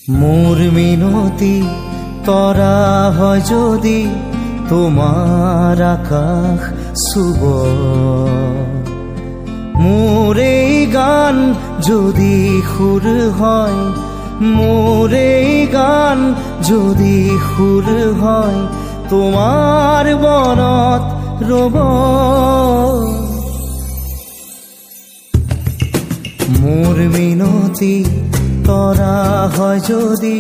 মোর মিনতি তরা হয় যদি তোমার আকাশ শুব, মোর এই গান যদি সুর হয়, মোর এই গান যদি সুর হয়, তোমার বনত রব। মোর মিনতি তরা হয় যদি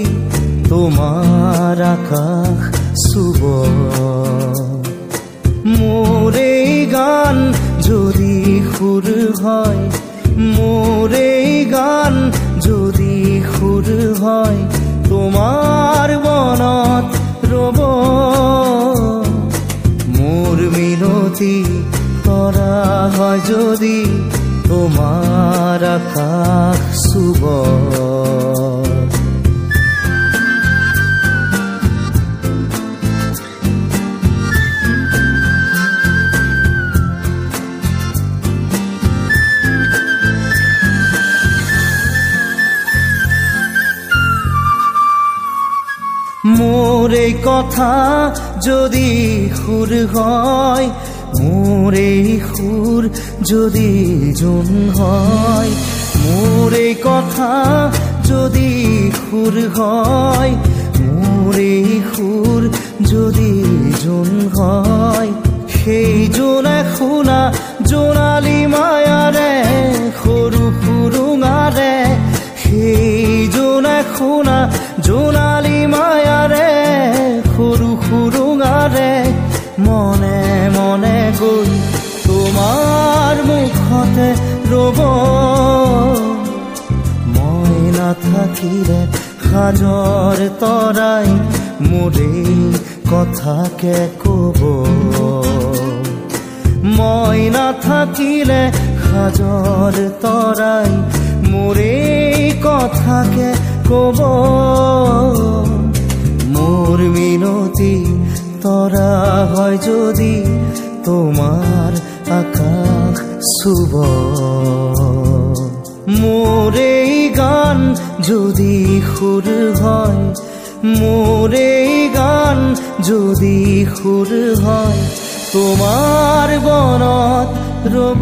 তোমার আকাশ শুব, মোর এই গান যদি সুর হয়, মোর এই গান যদি সুর হয়, তোমার বনত রব। মোর মিনতি তরা হয় যদি তোমার আকাশ শুব। মোর এই কথা যদি সুর হয়, মোর এই সুর যদি জোন হয়, মোর এই কথা যদি সুর হয়, মোর এই সুর যদি জোন হয়, সেই জোনে শুনা জোনালী মায়াৰে সৰু সুৰুঙাৰে, সেই জোনে শুনা জোনালী মায়াৰে সৰু সুৰুঙাৰে, মনে মনে গৈ তোমাৰ মুখতে ৰব। মই নাথাকিলে সাজৰ তৰাই মোৰে কথাকে কব, মই নাথাকিলে সাজৰ তৰাই মোৰে কথাকে কব। মোর মিনতি তরা হয় যদি তোমার আকাশ শুব, মোর এই গান যদি সুর হয়, মোর এই গান যদি সুর হয়, তোমার বনত রব।